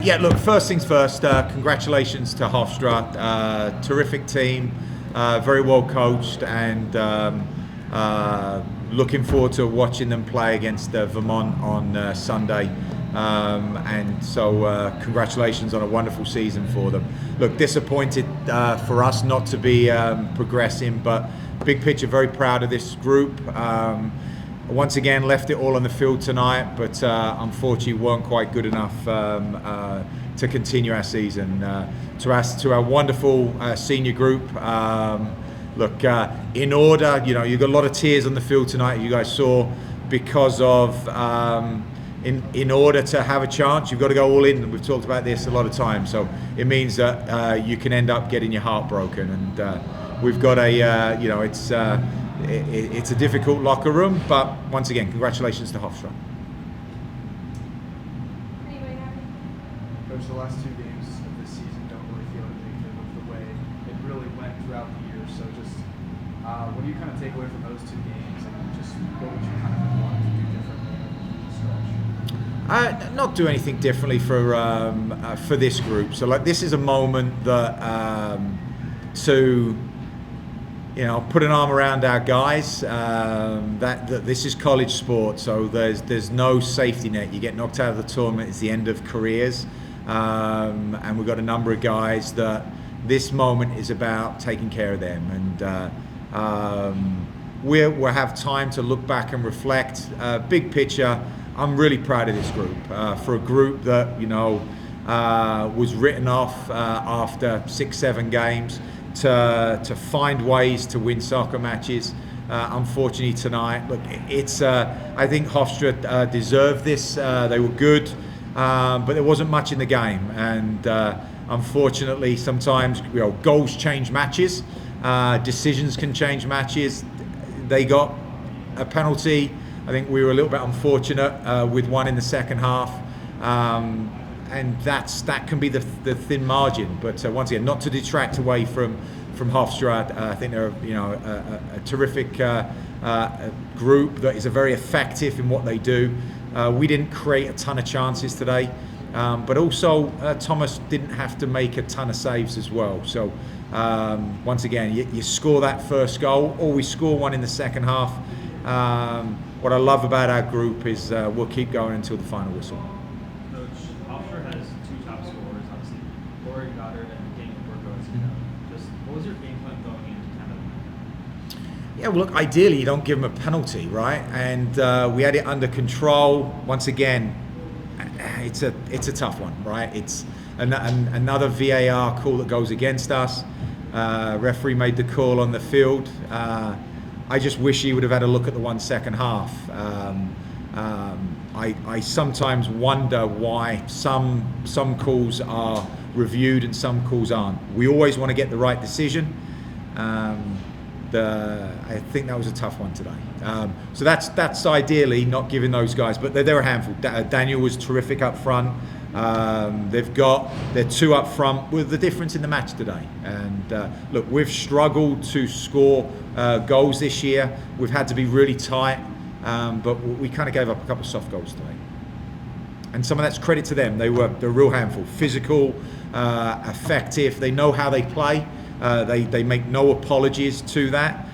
Yeah, look, first things first, congratulations to Hofstra. Terrific team, very well coached, and looking forward to watching them play against Vermont on Sunday. And so congratulations on a wonderful season for them. Look, disappointed for us not to be progressing, but big picture, very proud of this group. Once again, left it all on the field tonight, but unfortunately weren't quite good enough to continue our season. To our wonderful senior group, look, in order, you've got a lot of tears on the field tonight, you guys saw, because of in order to have a chance, you've got to go all in. We've talked about this a lot of times, so it means that you can end up getting your heart broken, and we've got it's a difficult locker room, but once again, congratulations to Hofstra. Coach, the last two games of this season don't really feel indicative of the way it really went throughout the year. So just what do you kind of take away from those two games, and just what would you kind of want to do differently in the stretch? Not do anything differently for this group. So this is a moment that to put an arm around our guys. That this is college sport, so there's no safety net. You get knocked out of the tournament, it's the end of careers, and we've got a number of guys that this moment is about taking care of them, and we'll have time to look back and reflect. Big picture, I'm really proud of this group, for a group that was written off after 6-7 games. To find ways to win soccer matches. Unfortunately tonight, look, it's I think Hofstra deserved this. They were good, but there wasn't much in the game, and unfortunately sometimes goals change matches, decisions can change matches. They got a penalty. I think we were a little bit unfortunate with one in the second half. And that can be the thin margin, but once again, not to detract away from Hofstra. I think they're a terrific group that is very effective in what they do. We didn't create a ton of chances today, but also Thomas didn't have to make a ton of saves as well. So once again, you score that first goal, or we score one in the second half. What I love about our group is we'll keep going until the final whistle. Has two top scorers, obviously, Corey Goddard and Daniel Burgos. Just what was your game plan going into Canada? Yeah, well, look, ideally you don't give them a penalty, right? And we had it under control. Once again, it's a tough one, right? It's another VAR call that goes against us. Referee made the call on the field. I just wish he would have had a look at the 1 second half. I sometimes wonder why some calls are reviewed and some calls aren't. We always want to get the right decision. I think that was a tough one today. So that's ideally not giving those guys, but they're a handful. Daniel was terrific up front. They've got their two up front with the difference in the match today. And look, we've struggled to score goals this year. We've had to be really tight. But we kind of gave up a couple of soft goals today, and some of that's credit to them. They're a real handful, physical, effective. They know how they play. They make no apologies to that.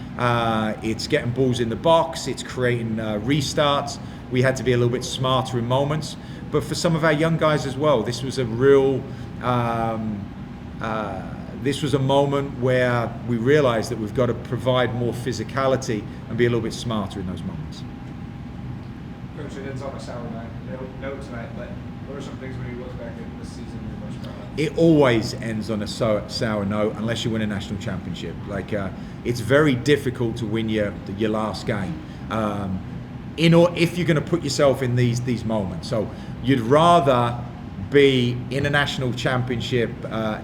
It's getting balls in the box. It's creating restarts. We had to be a little bit smarter in moments. But for some of our young guys as well, this was a real. This was a moment where we realised that we've got to provide more physicality and be a little bit smarter in those moments. Coach, it's on a sour note tonight, but what are some things when you look back at this season you're most proud of? It always ends on a sour note unless you win a national championship. It's very difficult to win your last game. If you're going to put yourself in these moments, so you'd rather be in a national championship,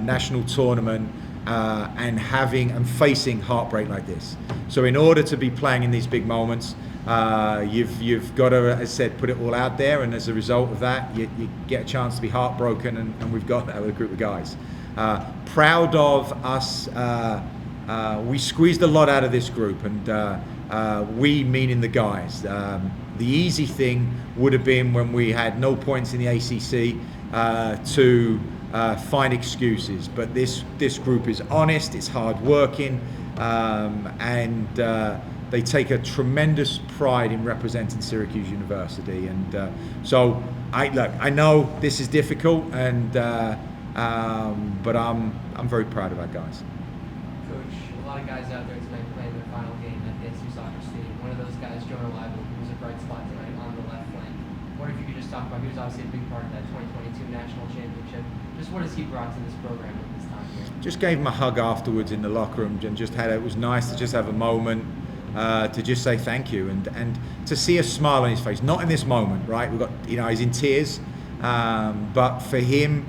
national tournament, and facing heartbreak like this. So in order to be playing in these big moments, you've got to, as I said, put it all out there, and as a result of that, you get a chance to be heartbroken, and we've got that with a group of guys. Proud of us. We squeezed a lot out of this group, and we meaning the guys. The easy thing would have been when we had no points in the ACC, to find excuses. But this group is honest, it's hardworking, and they take a tremendous pride in representing Syracuse University. And so I know this is difficult, and but I'm very proud of our guys. Coach, a lot of guys out there tonight playing their final game at the SU Soccer Stadium. One of those guys, Jonah Lible, who was a bright spot tonight on the left flank. I wonder if you could just talk about, he was obviously a big part of that 2022 national championship. Just what has he brought to this program at this time here? Just gave him a hug afterwards in the locker room, and just it was nice to just have a moment to just say thank you, and to see a smile on his face. Not in this moment, right? We've got, he's in tears, but for him,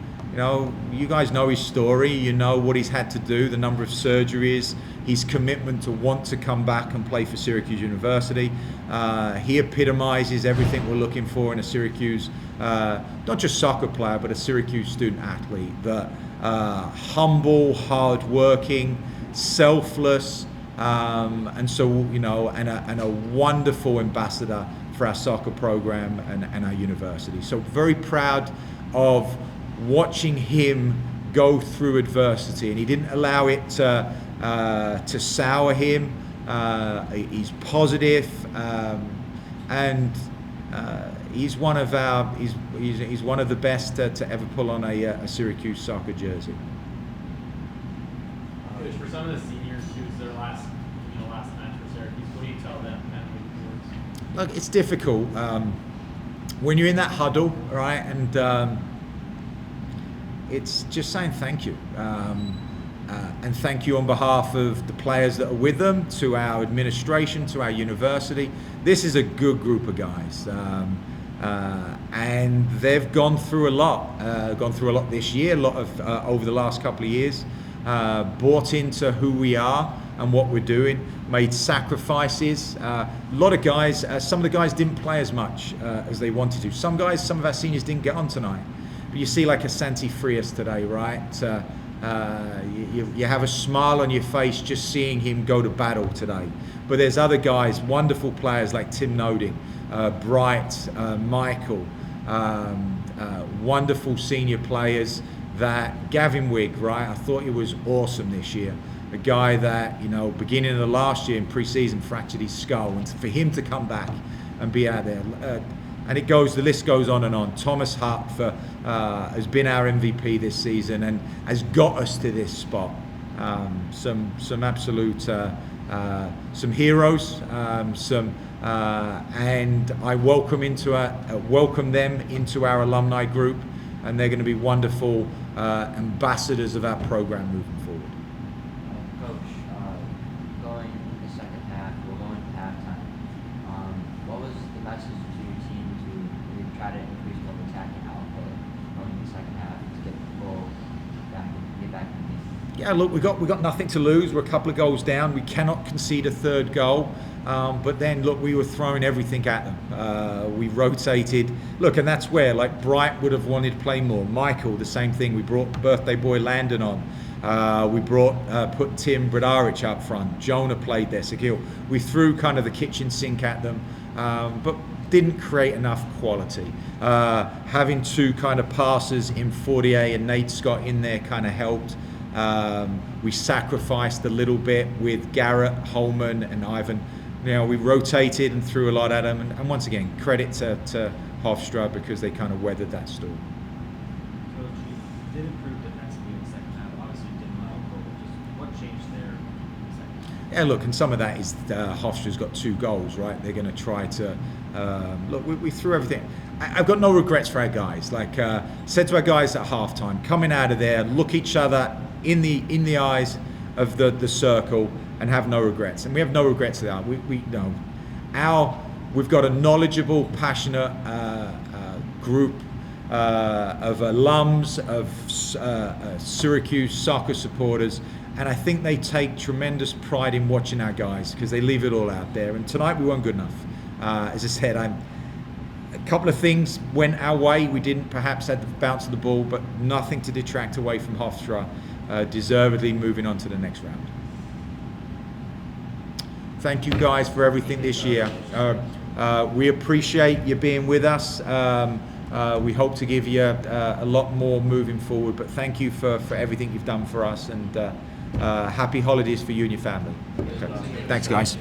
you guys know his story. You know what he's had to do, the number of surgeries, his commitment to want to come back and play for Syracuse University. He epitomizes everything we're looking for in a Syracuse, not just soccer player, but a Syracuse student athlete. The humble, hardworking, selfless, and so and a wonderful ambassador for our soccer program and our university. So very proud of watching him go through adversity, and he didn't allow it to sour him. He's positive, and he's one of he's one of the best to ever pull on a Syracuse soccer jersey. Coach, for some of the seniors, who's their last match for Syracuse, what do you tell them afterwards? Look, it's difficult when you're in that huddle, right? And it's just saying thank you, and thank you on behalf of the players that are with them, to our administration, to our university. This is a good group of guys, and they've gone through a lot. This year, a lot of over the last couple of years. Bought into who we are and what we're doing, made sacrifices. A lot of guys, some of the guys didn't play as much as they wanted to. Some of our seniors didn't get on tonight. But you see like a Santi Frias today, right? You have a smile on your face just seeing him go to battle today. But there's other guys, wonderful players like Tim Noding, Bright, Michael, wonderful senior players. That Gavin Wigg, right? I thought he was awesome this year. A guy that, beginning of the last year in pre-season fractured his skull, and for him to come back and be out there, and the list goes on and on. Thomas Hutt has been our MVP this season and has got us to this spot. Some absolute some heroes, and I welcome them into our alumni group, and they're going to be wonderful ambassadors of our program moving forward. Coach, going in the second half, we're going to halftime. What was the message to your team to really try to increase both attacking output going in the second half to get the ball back and get back in the game? Yeah, look, we got nothing to lose. We're a couple of goals down. We cannot concede a third goal. But then, look, we were throwing everything at them. We rotated. Look, and that's where, like, Bright would have wanted to play more. Michael, the same thing. We brought birthday boy Landon on. We put Tim Bradaric up front. Jonah played there. Sakil. We threw kind of the kitchen sink at them, but didn't create enough quality. Having two kind of passers in Fortier and Nate Scott in there kind of helped. We sacrificed a little bit with Garrett, Holman, and Ivan. We rotated and threw a lot at them, and once again, credit to Hofstra because they kind of weathered that storm. Coach, you did improve defensively in the second half. Obviously, you didn't allow a goal. Just what changed there in the second half? Yeah, look, and some of that is Hofstra's got 2 goals, right? They're going to try to look. We threw everything. I've got no regrets for our guys. Like said to our guys at halftime, coming out of there, look each other in the eyes of the circle and have no regrets. And we have no regrets there. We've got a knowledgeable, passionate group of alums, of Syracuse soccer supporters, and I think they take tremendous pride in watching our guys because they leave it all out there. And tonight we weren't good enough. As I said, a couple of things went our way. We didn't perhaps have the bounce of the ball, but nothing to detract away from Hofstra, deservedly moving on to the next round. Thank you guys for everything this year. We appreciate you being with us. We hope to give you a lot more moving forward, but thank you for everything you've done for us, and happy holidays for you and your family. Okay. Thanks, guys.